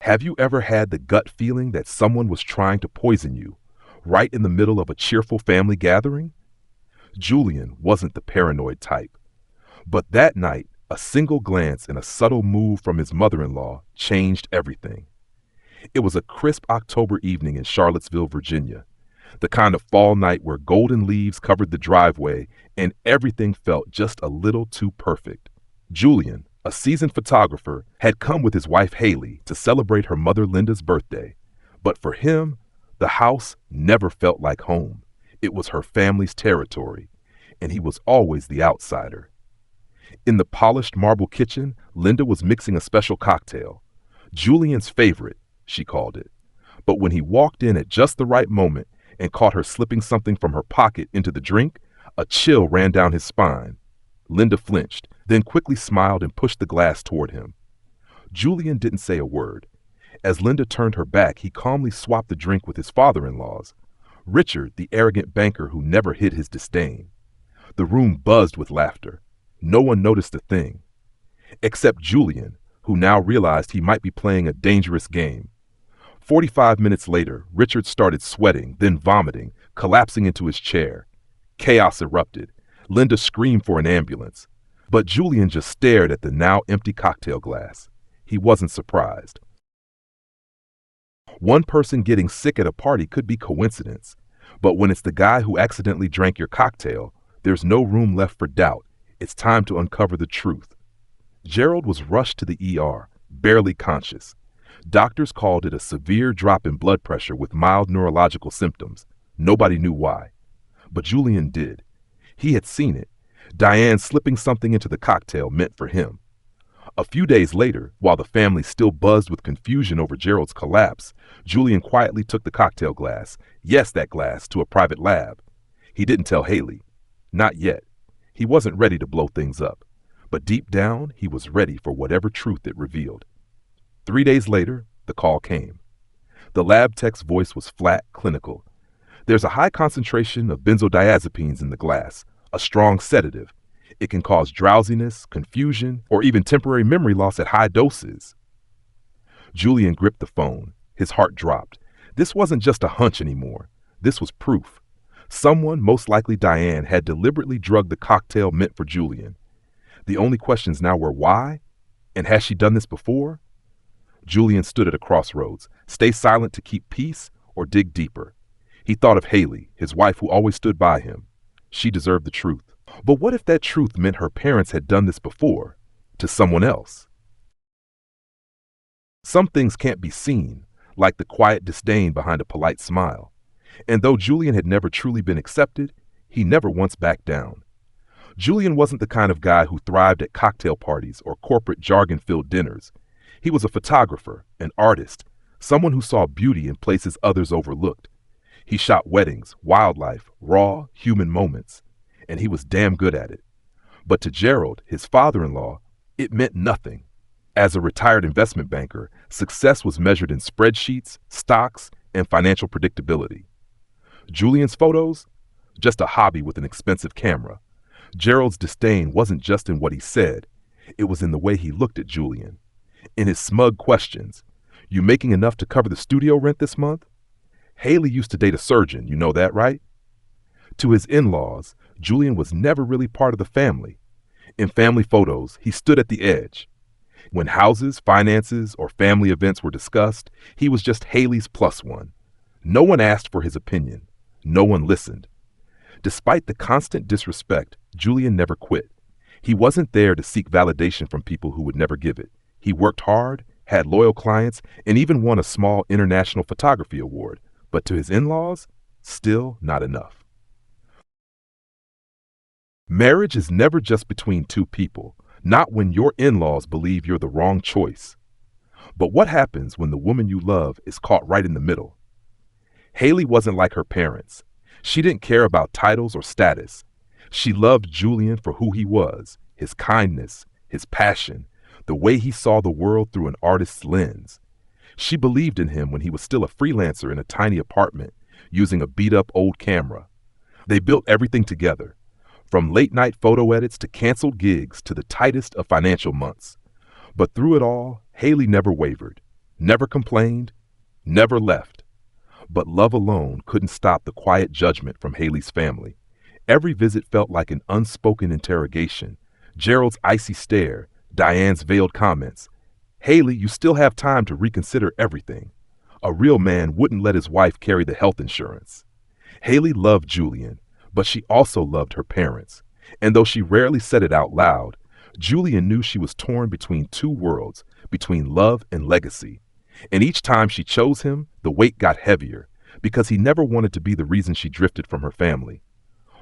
Have you ever had the gut feeling that someone was trying to poison you, right in the middle of a cheerful family gathering? Julian wasn't the paranoid type, but that night, a single glance and a subtle move from his mother-in-law changed everything. It was a crisp October evening in Charlottesville, Virginia, the kind of fall night where golden leaves covered the driveway and everything felt just a little too perfect. Julian, a seasoned photographer, had come with his wife Haley to celebrate her mother Linda's birthday. But for him, the house never felt like home. It was her family's territory, and he was always the outsider. In the polished marble kitchen, Linda was mixing a special cocktail. Julian's favorite, she called it. But when he walked in at just the right moment and caught her slipping something from her pocket into the drink, a chill ran down his spine. Linda flinched, then quickly smiled and pushed the glass toward him. Julian didn't say a word. As Linda turned her back, he calmly swapped the drink with his father-in-law's, Richard, the arrogant banker who never hid his disdain. The room buzzed with laughter. No one noticed a thing, except Julian, who now realized he might be playing a dangerous game. 45 minutes later, Richard started sweating, then vomiting, collapsing into his chair. Chaos erupted. Linda screamed for an ambulance. But Julian just stared at the now empty cocktail glass. He wasn't surprised. One person getting sick at a party could be coincidence, but when it's the guy who accidentally drank your cocktail, there's no room left for doubt. It's time to uncover the truth. Gerald was rushed to the ER, barely conscious. Doctors called it a severe drop in blood pressure with mild neurological symptoms. Nobody knew why. But Julian did. He had seen it. Diane slipping something into the cocktail meant for him. A few days later, while the family still buzzed with confusion over Gerald's collapse, Julian quietly took the cocktail glass, yes, that glass, to a private lab. He didn't tell Haley. Not yet. He wasn't ready to blow things up. But deep down, he was ready for whatever truth it revealed. 3 days later, the call came. The lab tech's voice was flat, clinical. There's a high concentration of benzodiazepines in the glass, a strong sedative. It can cause drowsiness, confusion, or even temporary memory loss at high doses. Julian gripped the phone. His heart dropped. This wasn't just a hunch anymore. This was proof. Someone, most likely Diane, had deliberately drugged the cocktail meant for Julian. The only questions now were why? And has she done this before? Julian stood at a crossroads. Stay silent to keep peace or dig deeper. He thought of Haley, his wife who always stood by him. She deserved the truth. But what if that truth meant her parents had done this before, to someone else? Some things can't be seen, like the quiet disdain behind a polite smile. And though Julian had never truly been accepted, he never once backed down. Julian wasn't the kind of guy who thrived at cocktail parties or corporate jargon-filled dinners. He was a photographer, an artist, someone who saw beauty in places others overlooked. He shot weddings, wildlife, raw, human moments, and he was damn good at it. But to Gerald, his father-in-law, it meant nothing. As a retired investment banker, success was measured in spreadsheets, stocks, and financial predictability. Julian's photos? Just a hobby with an expensive camera. Gerald's disdain wasn't just in what he said. It was in the way he looked at Julian. In his smug questions. You making enough to cover the studio rent this month? Haley used to date a surgeon, you know that, right? To his in-laws, Julian was never really part of the family. In family photos, he stood at the edge. When houses, finances, or family events were discussed, he was just Haley's plus one. No one asked for his opinion. No one listened. Despite the constant disrespect, Julian never quit. He wasn't there to seek validation from people who would never give it. He worked hard, had loyal clients, and even won a small international photography award. But to his in-laws, still not enough. Marriage is never just between two people, not when your in-laws believe you're the wrong choice. But what happens when the woman you love is caught right in the middle? Haley wasn't like her parents. She didn't care about titles or status. She loved Julian for who he was, his kindness, his passion, the way he saw the world through an artist's lens. She believed in him when he was still a freelancer in a tiny apartment, using a beat-up old camera. They built everything together, from late-night photo edits to canceled gigs to the tightest of financial months. But through it all, Haley never wavered. never complained, never left. But love alone couldn't stop the quiet judgment from Haley's family. Every visit felt like an unspoken interrogation. Gerald's icy stare, Diane's veiled comments. Haley, you still have time to reconsider everything. A real man wouldn't let his wife carry the health insurance. Haley loved Julian, but she also loved her parents. And though she rarely said it out loud, Julian knew she was torn between two worlds, between love and legacy. And each time she chose him, the weight got heavier, because he never wanted to be the reason she drifted from her family.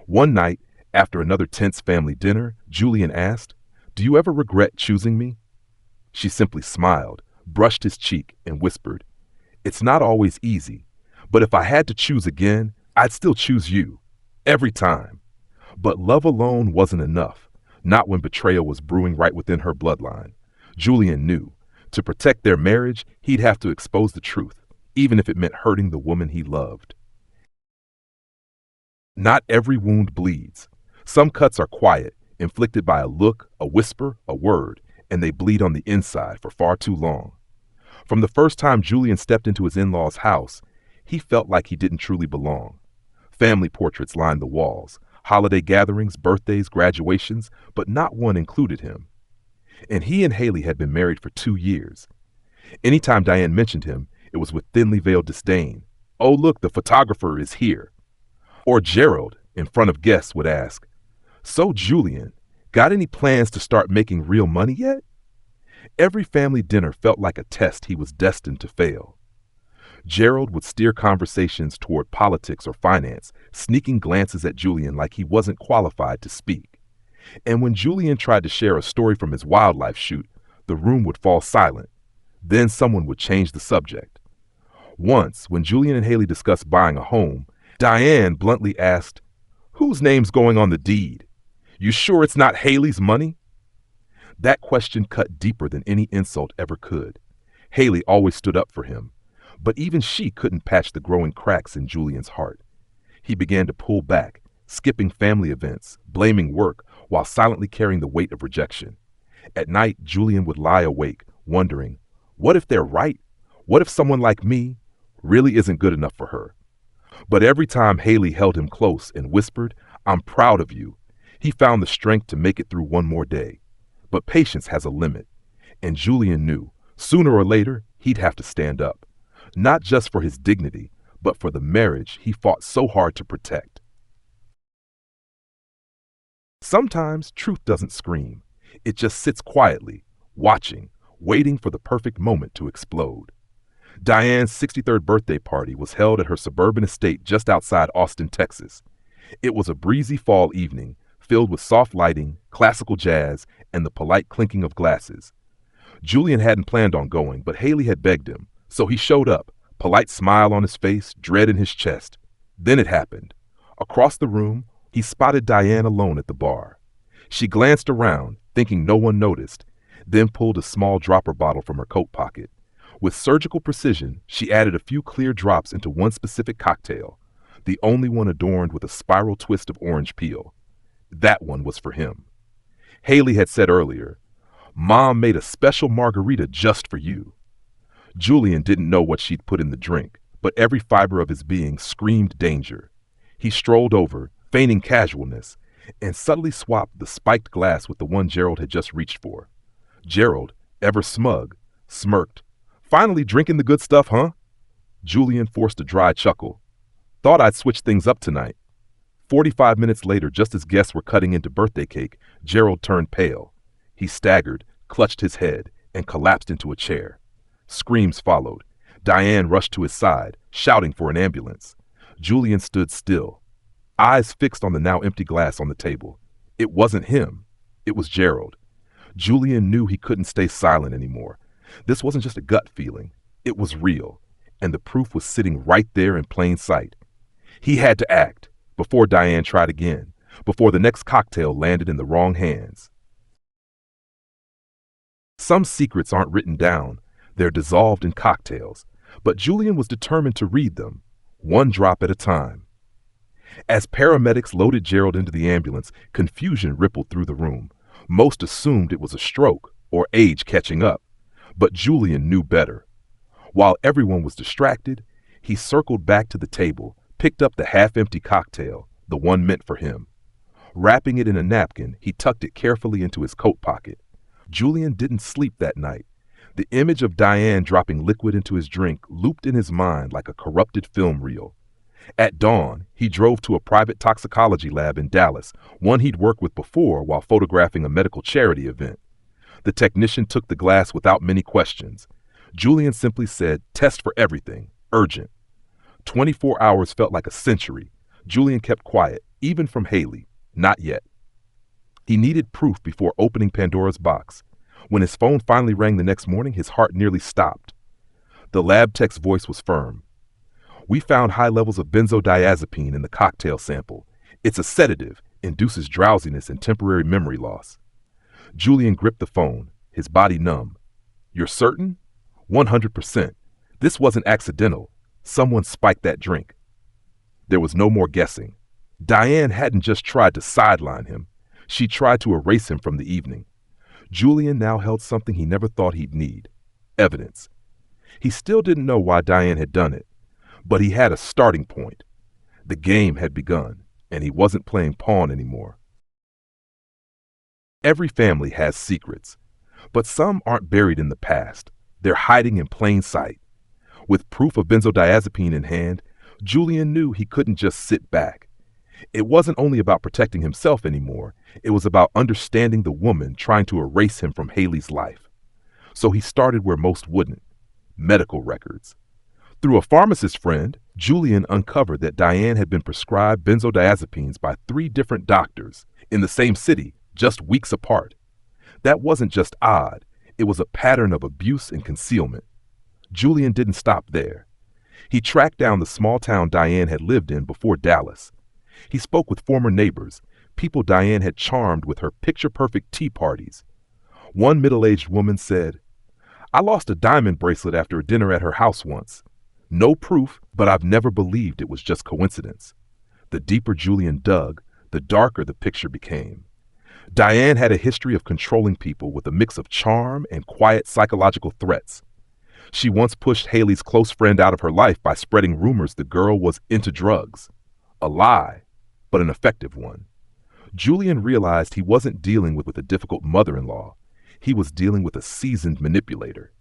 One night, after another tense family dinner, Julian asked, "Do you ever regret choosing me?" She simply smiled, brushed his cheek, and whispered, "It's not always easy, but if I had to choose again, I'd still choose you. Every time." But love alone wasn't enough, not when betrayal was brewing right within her bloodline. Julian knew, to protect their marriage, he'd have to expose the truth, even if it meant hurting the woman he loved. Not every wound bleeds. Some cuts are quiet, inflicted by a look, a whisper, a word, and they bleed on the inside for far too long. From the first time Julian stepped into his in-laws' house, he felt like he didn't truly belong. Family portraits lined the walls, holiday gatherings, birthdays, graduations, but not one included him. And he and Haley had been married for 2 years. Anytime Diane mentioned him, it was with thinly veiled disdain. "Oh, look, the photographer is here." Or Gerald, in front of guests, would ask, "So, Julian, got any plans to start making real money yet?" Every family dinner felt like a test he was destined to fail. Gerald would steer conversations toward politics or finance, sneaking glances at Julian like he wasn't qualified to speak. And when Julian tried to share a story from his wildlife shoot, the room would fall silent. Then someone would change the subject. Once, when Julian and Haley discussed buying a home, Diane bluntly asked, "Whose name's going on the deed? You sure it's not Haley's money?" That question cut deeper than any insult ever could. Haley always stood up for him, but even she couldn't patch the growing cracks in Julian's heart. He began to pull back, skipping family events, blaming work, while silently carrying the weight of rejection. At night, Julian would lie awake, wondering, what if they're right? What if someone like me really isn't good enough for her? But every time Haley held him close and whispered, "I'm proud of you," he found the strength to make it through one more day. But patience has a limit, and Julian knew, sooner or later, he'd have to stand up, not just for his dignity, but for the marriage he fought so hard to protect. Sometimes truth doesn't scream. It just sits quietly, watching, waiting for the perfect moment to explode. Diane's 63rd birthday party was held at her suburban estate just outside Austin, Texas. It was a breezy fall evening, filled with soft lighting, classical jazz, and the polite clinking of glasses. Julian hadn't planned on going, but Haley had begged him, so he showed up, polite smile on his face, dread in his chest. Then it happened. Across the room, he spotted Diane alone at the bar. She glanced around, thinking no one noticed, then pulled a small dropper bottle from her coat pocket. With surgical precision, she added a few clear drops into one specific cocktail, the only one adorned with a spiral twist of orange peel. That one was for him. Haley had said earlier, "Mom made a special margarita just for you." Julian didn't know what she'd put in the drink, but every fiber of his being screamed danger. He strolled over, feigning casualness, and subtly swapped the spiked glass with the one Gerald had just reached for. Gerald, ever smug, smirked. "Finally drinking the good stuff, huh?" Julian forced a dry chuckle. "Thought I'd switch things up tonight." 45 minutes later, just as guests were cutting into birthday cake, Gerald turned pale. He staggered, clutched his head, and collapsed into a chair. Screams followed. Diane rushed to his side, shouting for an ambulance. Julian stood still, eyes fixed on the now empty glass on the table. It wasn't him. It was Gerald. Julian knew he couldn't stay silent anymore. This wasn't just a gut feeling. It was real, and the proof was sitting right there in plain sight. He had to act before Diane tried again, before the next cocktail landed in the wrong hands. Some secrets aren't written down. They're dissolved in cocktails, but Julian was determined to read them, one drop at a time. As paramedics loaded Gerald into the ambulance, confusion rippled through the room. Most assumed it was a stroke or age catching up, but Julian knew better. While everyone was distracted, he circled back to the table, picked up the half-empty cocktail, the one meant for him. Wrapping it in a napkin, he tucked it carefully into his coat pocket. Julian didn't sleep that night. The image of Diane dropping liquid into his drink looped in his mind like a corrupted film reel. At dawn, he drove to a private toxicology lab in Dallas, one he'd worked with before while photographing a medical charity event. The technician took the glass without many questions. Julian simply said, "Test for everything. Urgent." 24 hours felt like a century. Julian kept quiet, even from Haley. Not yet. He needed proof before opening Pandora's box. When his phone finally rang the next morning, his heart nearly stopped. The lab tech's voice was firm. "We found high levels of benzodiazepine in the cocktail sample. It's a sedative, induces drowsiness and temporary memory loss." Julian gripped the phone, his body numb. "You're certain?" 100%. This wasn't accidental. Someone spiked that drink. There was no more guessing. Diane hadn't just tried to sideline him. She tried to erase him from the evening. Julian now held something he never thought he'd need: evidence. He still didn't know why Diane had done it, but he had a starting point. The game had begun, and he wasn't playing pawn anymore. Every family has secrets, but some aren't buried in the past. They're hiding in plain sight. With proof of benzodiazepine in hand, Julian knew he couldn't just sit back. It wasn't only about protecting himself anymore. It was about understanding the woman trying to erase him from Haley's life. So he started where most wouldn't: medical records. Through a pharmacist friend, Julian uncovered that Diane had been prescribed benzodiazepines by 3 different doctors in the same city, just weeks apart. That wasn't just odd. It was a pattern of abuse and concealment. Julian didn't stop there. He tracked down the small town Diane had lived in before Dallas. He spoke with former neighbors, people Diane had charmed with her picture-perfect tea parties. One middle-aged woman said, "I lost a diamond bracelet after a dinner at her house once. No proof, but I've never believed it was just coincidence." The deeper Julian dug, the darker the picture became. Diane had a history of controlling people with a mix of charm and quiet psychological threats. She once pushed Haley's close friend out of her life by spreading rumors the girl was into drugs. A lie, but an effective one. Julian realized he wasn't dealing with a difficult mother-in-law. He was dealing with a seasoned manipulator.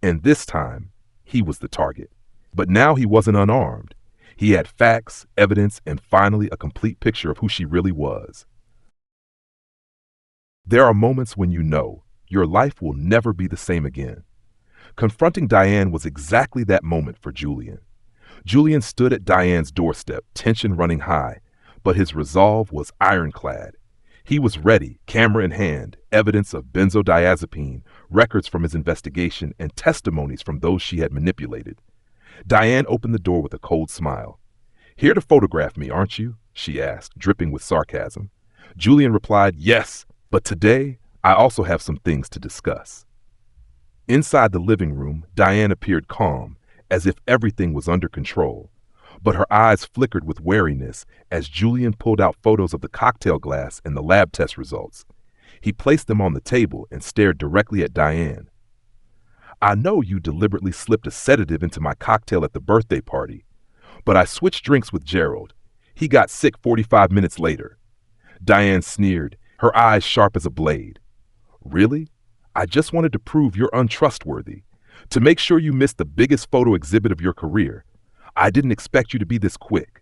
And this time, he was the target. But now he wasn't unarmed. He had facts, evidence, and finally a complete picture of who she really was. There are moments when you know your life will never be the same again. Confronting Diane was exactly that moment for Julian. Julian stood at Diane's doorstep, tension running high, but his resolve was ironclad. He was ready, camera in hand, evidence of benzodiazepine, records from his investigation, and testimonies from those she had manipulated. Diane opened the door with a cold smile. "Here to photograph me, aren't you?" she asked, dripping with sarcasm. Julian replied, "Yes, but today I also have some things to discuss." Inside the living room, Diane appeared calm, as if everything was under control. But her eyes flickered with wariness as Julian pulled out photos of the cocktail glass and the lab test results. He placed them on the table and stared directly at Diane. "I know you deliberately slipped a sedative into my cocktail at the birthday party, but I switched drinks with Gerald. He got sick 45 minutes later." Diane sneered, her eyes sharp as a blade. "Really? I just wanted to prove you're untrustworthy, to make sure you missed the biggest photo exhibit of your career. I didn't expect you to be this quick."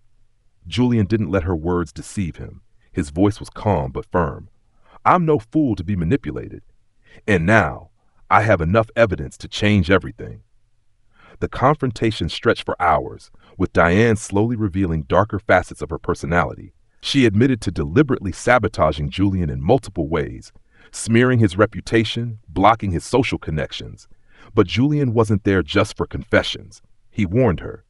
Julian didn't let her words deceive him. His voice was calm but firm. "I'm no fool to be manipulated. And now, I have enough evidence to change everything." The confrontation stretched for hours, with Diane slowly revealing darker facets of her personality. She admitted to deliberately sabotaging Julian in multiple ways, smearing his reputation, blocking his social connections. But Julian wasn't there just for confessions. He warned her,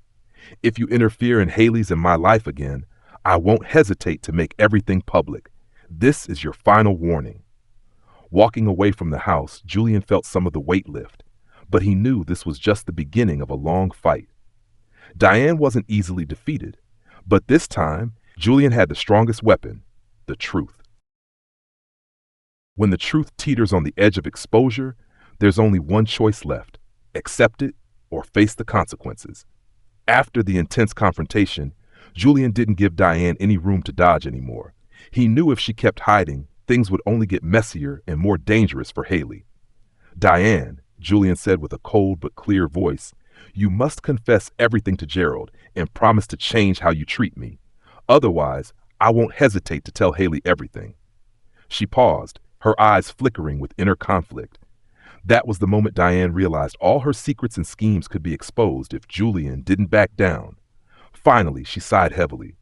"If you interfere in Haley's and my life again, I won't hesitate to make everything public. This is your final warning." Walking away from the house, Julian felt some of the weight lift, but he knew this was just the beginning of a long fight. Diane wasn't easily defeated, but this time, Julian had the strongest weapon: the truth. When the truth teeters on the edge of exposure, there's only one choice left: accept it or face the consequences. After the intense confrontation, Julian didn't give Diane any room to dodge anymore. He knew if she kept hiding, things would only get messier and more dangerous for Haley. "Diane," Julian said with a cold but clear voice, "you must confess everything to Gerald and promise to change how you treat me. Otherwise, I won't hesitate to tell Haley everything." She paused, her eyes flickering with inner conflict. That was the moment Diane realized all her secrets and schemes could be exposed if Julian didn't back down. Finally, she sighed heavily.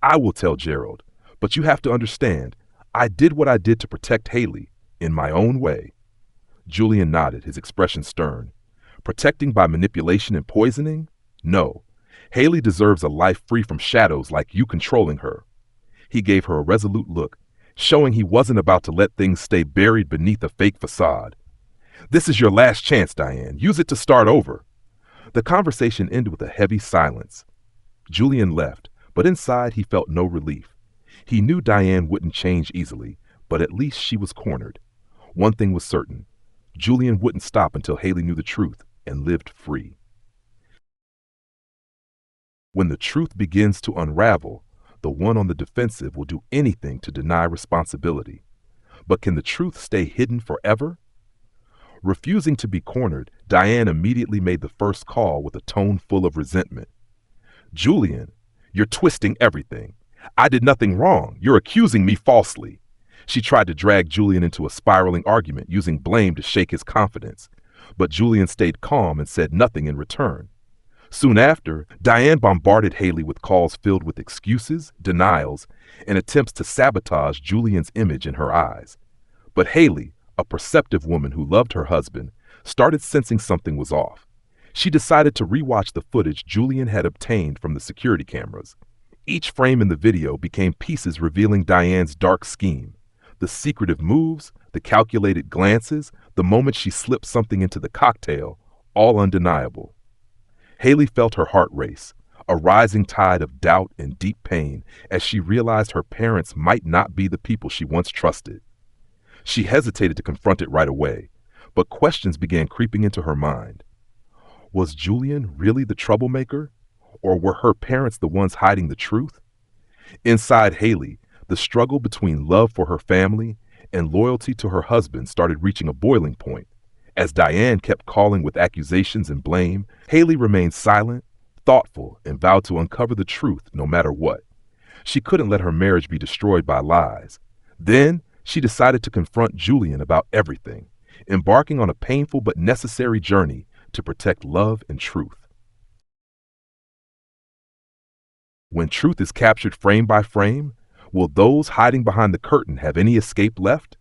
"I will tell Gerald, but you have to understand, I did what I did to protect Haley, in my own way." Julian nodded, his expression stern. "Protecting by manipulation and poisoning? No. Haley deserves a life free from shadows like you controlling her." He gave her a resolute look, showing he wasn't about to let things stay buried beneath a fake facade. "This is your last chance, Diane. Use it to start over." The conversation ended with a heavy silence. Julian left, but inside he felt no relief. He knew Diane wouldn't change easily, but at least she was cornered. One thing was certain. Julian wouldn't stop until Haley knew the truth and lived free. When the truth begins to unravel, the one on the defensive will do anything to deny responsibility. But can the truth stay hidden forever? Refusing to be cornered, Diane immediately made the first call with a tone full of resentment. "Julian, you're twisting everything. I did nothing wrong. You're accusing me falsely." She tried to drag Julian into a spiraling argument, using blame to shake his confidence. But Julian stayed calm and said nothing in return. Soon after, Diane bombarded Haley with calls filled with excuses, denials, and attempts to sabotage Julian's image in her eyes. But Haley, a perceptive woman who loved her husband, started sensing something was off. She decided to rewatch the footage Julian had obtained from the security cameras. Each frame in the video became pieces revealing Diane's dark scheme. The secretive moves, the calculated glances, the moment she slipped something into the cocktail, all undeniable. Haley felt her heart race, a rising tide of doubt and deep pain as she realized her parents might not be the people she once trusted. She hesitated to confront it right away, but questions began creeping into her mind. Was Julian really the troublemaker, or were her parents the ones hiding the truth? Inside Haley, the struggle between love for her family and loyalty to her husband started reaching a boiling point. As Diane kept calling with accusations and blame, Haley remained silent, thoughtful, and vowed to uncover the truth no matter what. She couldn't let her marriage be destroyed by lies. Then, she decided to confront Julian about everything, embarking on a painful but necessary journey to protect love and truth. When truth is captured frame by frame, will those hiding behind the curtain have any escape left?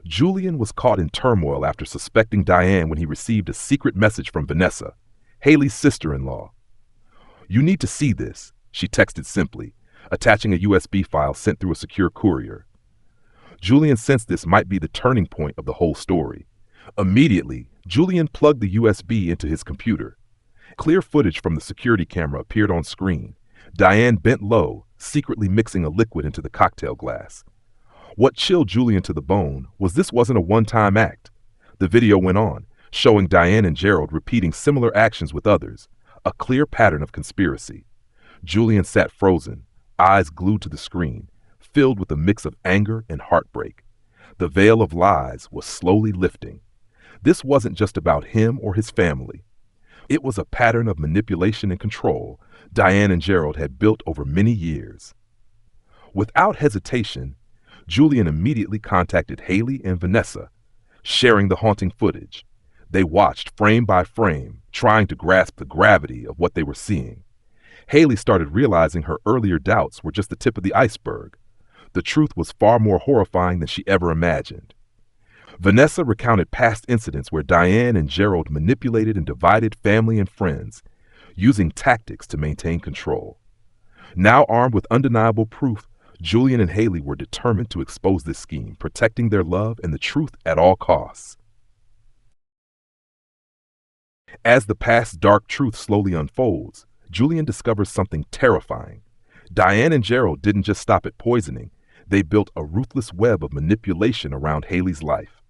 Julian was caught in turmoil after suspecting Diane when he received a secret message from Vanessa, Haley's sister-in-law. "You need to see this," she texted simply, attaching a USB file sent through a secure courier. Julian sensed this might be the turning point of the whole story. Immediately, Julian plugged the USB into his computer. Clear footage from the security camera appeared on screen. Diane bent low, secretly mixing a liquid into the cocktail glass. What chilled Julian to the bone was this wasn't a one-time act. The video went on, showing Diane and Gerald repeating similar actions with others, a clear pattern of conspiracy. Julian sat frozen, eyes glued to the screen, filled with a mix of anger and heartbreak. The veil of lies was slowly lifting. This wasn't just about him or his family. It was a pattern of manipulation and control Diane and Gerald had built over many years. Without hesitation, Julian immediately contacted Haley and Vanessa, sharing the haunting footage. They watched frame by frame, trying to grasp the gravity of what they were seeing. Haley started realizing her earlier doubts were just the tip of the iceberg. The truth was far more horrifying than she ever imagined. Vanessa recounted past incidents where Diane and Gerald manipulated and divided family and friends, using tactics to maintain control. Now armed with undeniable proof, Julian and Haley were determined to expose this scheme, protecting their love and the truth at all costs. As the past's dark truth slowly unfolds, Julian discovers something terrifying. Diane and Gerald didn't just stop at poisoning, they built a ruthless web of manipulation around Haley's life.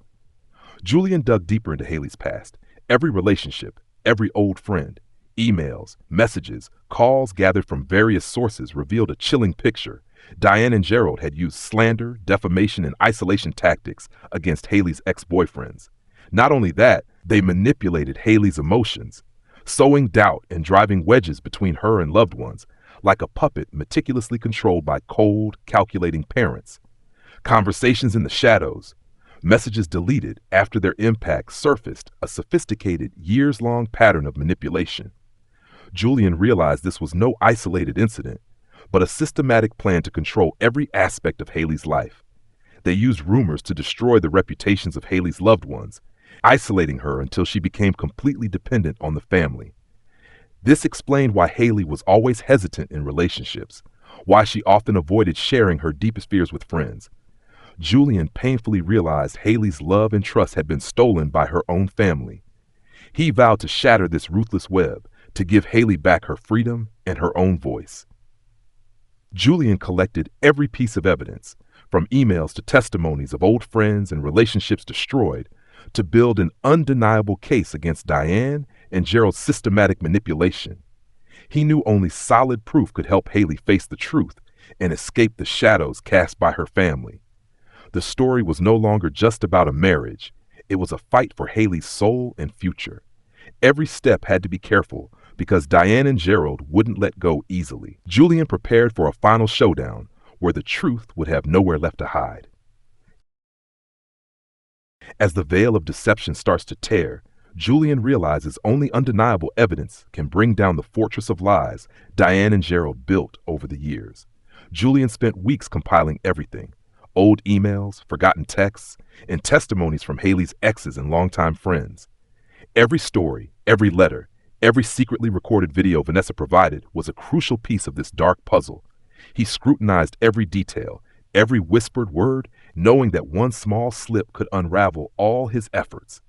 Julian dug deeper into Haley's past. Every relationship, Every old friend, emails, messages, calls gathered from various sources revealed a chilling picture. Diane and Gerald had used slander, defamation, and isolation tactics against Haley's ex-boyfriends. Not only that, they manipulated Haley's emotions, sowing doubt and driving wedges between her and loved ones, like a puppet meticulously controlled by cold, calculating parents. Conversations in the shadows, messages deleted after their impact surfaced a sophisticated, years-long pattern of manipulation. Julian realized this was no isolated incident, but a systematic plan to control every aspect of Haley's life. They used rumors to destroy the reputations of Haley's loved ones, isolating her until she became completely dependent on the family. This explained why Haley was always hesitant in relationships, why she often avoided sharing her deepest fears with friends. Julian painfully realized Haley's love and trust had been stolen by her own family. He vowed to shatter this ruthless web, to give Haley back her freedom and her own voice. Julian collected every piece of evidence, from emails to testimonies of old friends and relationships destroyed, to build an undeniable case against Diane and Gerald's systematic manipulation. He knew only solid proof could help Haley face the truth and escape the shadows cast by her family. The story was no longer just about a marriage. It was a fight for Haley's soul and future. Every step had to be careful because Diane and Gerald wouldn't let go easily. Julian prepared for a final showdown where the truth would have nowhere left to hide. As the veil of deception starts to tear, Julian realizes only undeniable evidence can bring down the fortress of lies Diane and Gerald built over the years. Julian spent weeks compiling everything: old emails, forgotten texts, and testimonies from Haley's exes and longtime friends. Every story, every letter, every secretly recorded video Vanessa provided was a crucial piece of this dark puzzle. He scrutinized every detail, every whispered word, knowing that one small slip could unravel all his efforts.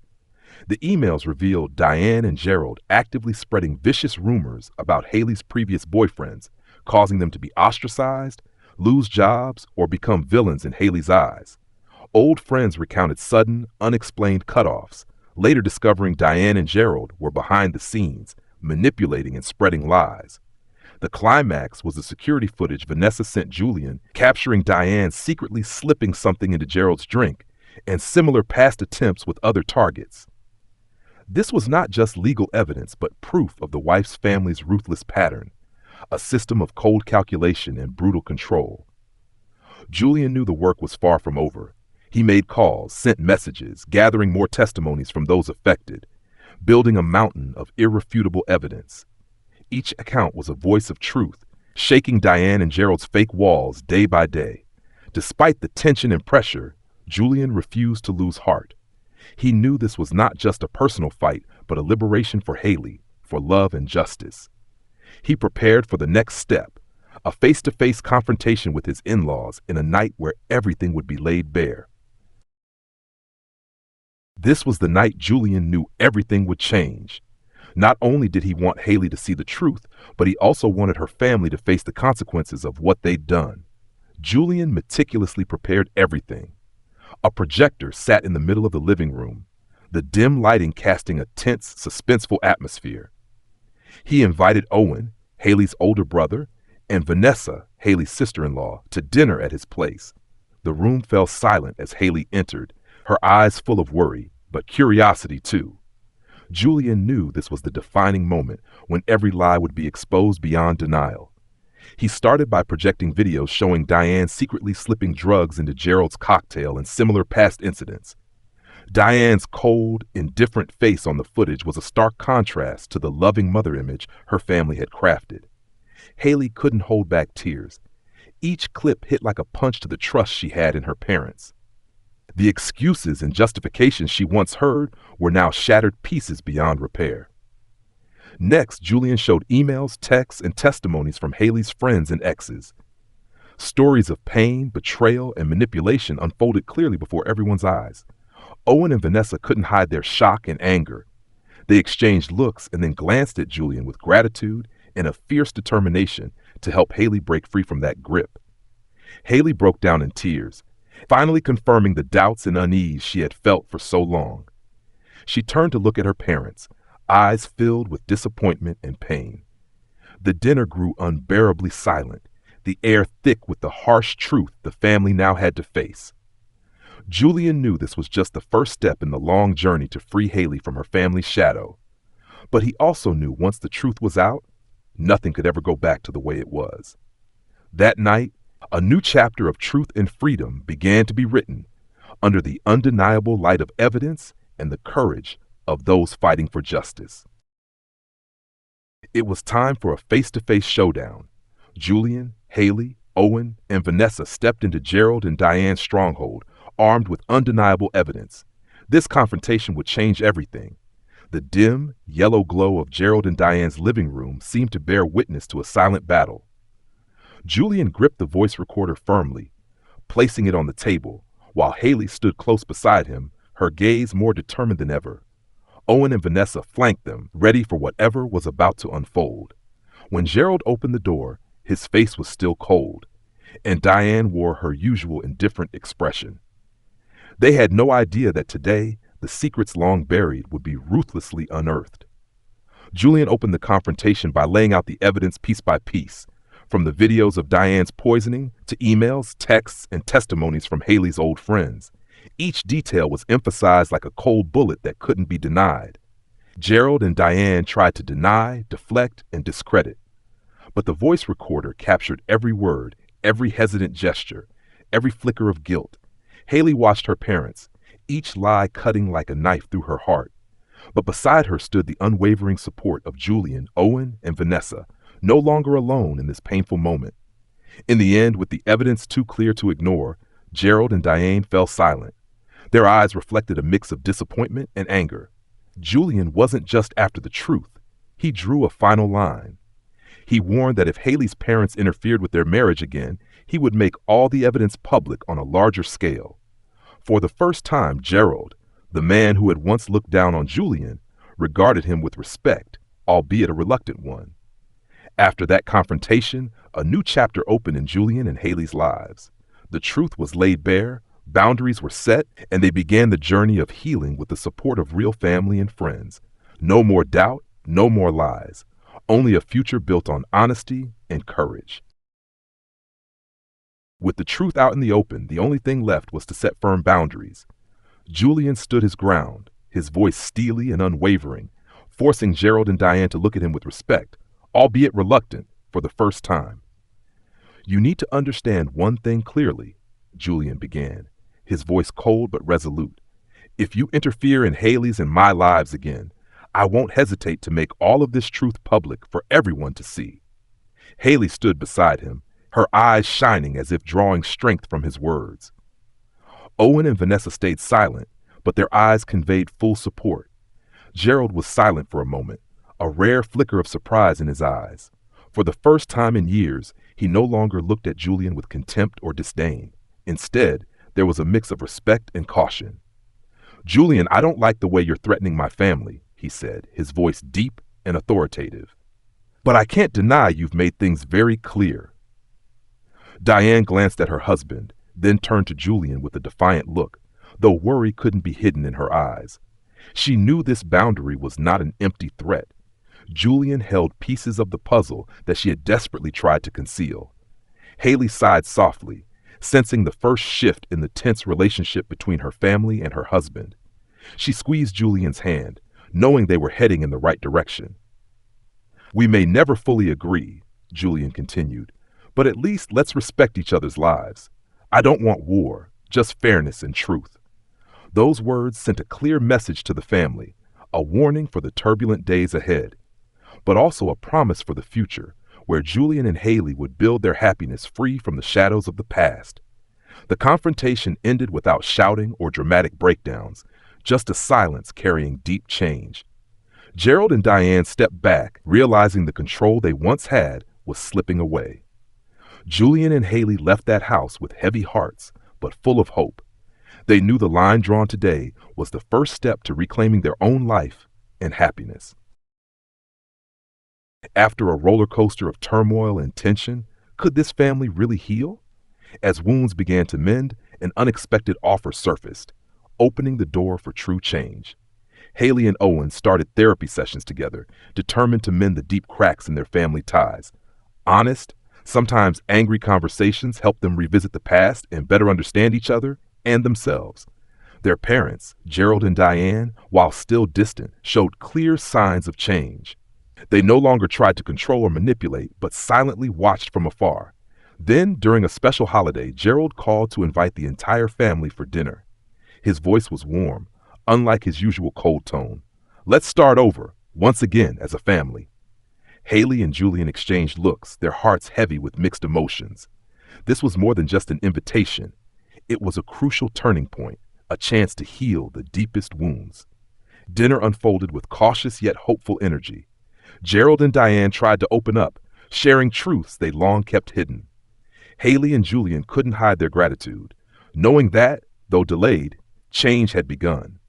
The emails revealed Diane and Gerald actively spreading vicious rumors about Haley's previous boyfriends, causing them to be ostracized, lose jobs, or become villains in Haley's eyes. Old friends recounted sudden, unexplained cutoffs, later discovering Diane and Gerald were behind the scenes, manipulating and spreading lies. The climax was the security footage Vanessa sent Julian, capturing Diane secretly slipping something into Gerald's drink, and similar past attempts with other targets. This was not just legal evidence, but proof of the wife's family's ruthless pattern, a system of cold calculation and brutal control. Julian knew the work was far from over. He made calls, sent messages, gathering more testimonies from those affected, building a mountain of irrefutable evidence. Each account was a voice of truth, shaking Diane and Gerald's fake walls day by day. Despite the tension and pressure, Julian refused to lose heart. He knew this was not just a personal fight, but a liberation for Haley, for love and justice. He prepared for the next step, a face-to-face confrontation with his in-laws in a night where everything would be laid bare. This was the night Julian knew everything would change. Not only did he want Haley to see the truth, but he also wanted her family to face the consequences of what they'd done. Julian meticulously prepared everything. A projector sat in the middle of the living room, the dim lighting casting a tense, suspenseful atmosphere. He invited Owen, Haley's older brother, and Vanessa, Haley's sister-in-law, to dinner at his place. The room fell silent as Haley entered, her eyes full of worry, but curiosity too. Julian knew this was the defining moment when every lie would be exposed beyond denial. He started by projecting videos showing Diane secretly slipping drugs into Gerald's cocktail and similar past incidents. Diane's cold, indifferent face on the footage was a stark contrast to the loving mother image her family had crafted. Haley couldn't hold back tears. Each clip hit like a punch to the trust she had in her parents. The excuses and justifications she once heard were now shattered pieces beyond repair. Next, Julian showed emails, texts, and testimonies from Haley's friends and exes. Stories of pain, betrayal, and manipulation unfolded clearly before everyone's eyes. Owen and Vanessa couldn't hide their shock and anger. They exchanged looks and then glanced at Julian with gratitude and a fierce determination to help Haley break free from that grip. Haley broke down in tears, finally confirming the doubts and unease she had felt for so long. She turned to look at her parents, eyes filled with disappointment and pain. The dinner grew unbearably silent, the air thick with the harsh truth the family now had to face. Julian knew this was just the first step in the long journey to free Haley from her family's shadow. But he also knew once the truth was out, nothing could ever go back to the way it was. That night, a new chapter of truth and freedom began to be written under the undeniable light of evidence and the courage of those fighting for justice. It was time for a face-to-face showdown. Julian, Haley, Owen, and Vanessa stepped into Gerald and Diane's stronghold, armed with undeniable evidence. This confrontation would change everything. The dim, yellow glow of Gerald and Diane's living room seemed to bear witness to a silent battle. Julian gripped the voice recorder firmly, placing it on the table, while Haley stood close beside him, her gaze more determined than ever. Owen and Vanessa flanked them, ready for whatever was about to unfold. When Gerald opened the door, his face was still cold, and Diane wore her usual indifferent expression. They had no idea that today, the secrets long buried would be ruthlessly unearthed. Julian opened the confrontation by laying out the evidence piece by piece, from the videos of Diane's poisoning to emails, texts, and testimonies from Haley's old friends. Each detail was emphasized like a cold bullet that couldn't be denied. Gerald and Diane tried to deny, deflect, and discredit. But the voice recorder captured every word, every hesitant gesture, every flicker of guilt. Haley watched her parents, each lie cutting like a knife through her heart. But beside her stood the unwavering support of Julian, Owen, and Vanessa, no longer alone in this painful moment. In the end, with the evidence too clear to ignore, Gerald and Diane fell silent. Their eyes reflected a mix of disappointment and anger. Julian wasn't just after the truth. He drew a final line. He warned that if Haley's parents interfered with their marriage again, he would make all the evidence public on a larger scale. For the first time, Gerald, the man who had once looked down on Julian, regarded him with respect, albeit a reluctant one. After that confrontation, a new chapter opened in Julian and Haley's lives. The truth was laid bare, boundaries were set, and they began the journey of healing with the support of real family and friends. No more doubt, no more lies, only a future built on honesty and courage. With the truth out in the open, the only thing left was to set firm boundaries. Julian stood his ground, his voice steely and unwavering, forcing Gerald and Diane to look at him with respect, albeit reluctant, for the first time. "You need to understand one thing clearly," Julian began, his voice cold but resolute. "If you interfere in Haley's and my lives again, I won't hesitate to make all of this truth public for everyone to see." Haley stood beside him, her eyes shining as if drawing strength from his words. Owen and Vanessa stayed silent, but their eyes conveyed full support. Gerald was silent for a moment, a rare flicker of surprise in his eyes. For the first time in years, he no longer looked at Julian with contempt or disdain. Instead, there was a mix of respect and caution. "Julian, I don't like the way you're threatening my family," he said, his voice deep and authoritative. "But I can't deny you've made things very clear." Diane glanced at her husband, then turned to Julian with a defiant look, though worry couldn't be hidden in her eyes. She knew this boundary was not an empty threat. Julian held pieces of the puzzle that she had desperately tried to conceal. Haley sighed softly, sensing the first shift in the tense relationship between her family and her husband. She squeezed Julian's hand, knowing they were heading in the right direction. "We may never fully agree," Julian continued, "but at least let's respect each other's lives. I don't want war, just fairness and truth." Those words sent a clear message to the family, a warning for the turbulent days ahead, but also a promise for the future, where Julian and Haley would build their happiness free from the shadows of the past. The confrontation ended without shouting or dramatic breakdowns, just a silence carrying deep change. Gerald and Diane stepped back, realizing the control they once had was slipping away. Julian and Haley left that house with heavy hearts, but full of hope. They knew the line drawn today was the first step to reclaiming their own life and happiness. After a roller coaster of turmoil and tension, could this family really heal? As wounds began to mend, an unexpected offer surfaced, opening the door for true change. Haley and Owen started therapy sessions together, determined to mend the deep cracks in their family ties. Honest, sometimes angry conversations helped them revisit the past and better understand each other and themselves. Their parents, Gerald and Diane, while still distant, showed clear signs of change. They no longer tried to control or manipulate, but silently watched from afar. Then, during a special holiday, Gerald called to invite the entire family for dinner. His voice was warm, unlike his usual cold tone. "Let's start over, once again as a family." Haley and Julian exchanged looks, their hearts heavy with mixed emotions. This was more than just an invitation. It was a crucial turning point, a chance to heal the deepest wounds. Dinner unfolded with cautious yet hopeful energy. Gerald and Diane tried to open up, sharing truths they long kept hidden. Haley and Julian couldn't hide their gratitude, knowing that, though delayed, change had begun.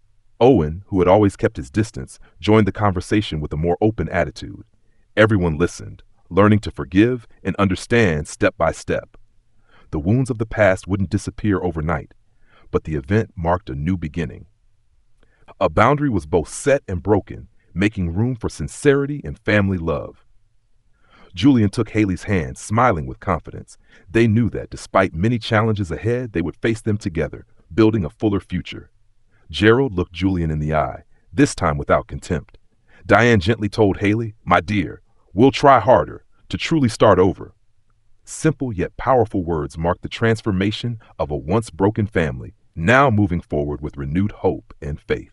Owen, who had always kept his distance, joined the conversation with a more open attitude. Everyone listened, learning to forgive and understand step by step. The wounds of the past wouldn't disappear overnight, but the event marked a new beginning. A boundary was both set and broken, making room for sincerity and family love. Julian took Haley's hand, smiling with confidence. They knew that despite many challenges ahead, they would face them together, building a fuller future. Gerald looked Julian in the eye, this time without contempt. Diane gently told Haley, "My dear, we'll try harder to truly start over." Simple yet powerful words marked the transformation of a once broken family, now moving forward with renewed hope and faith.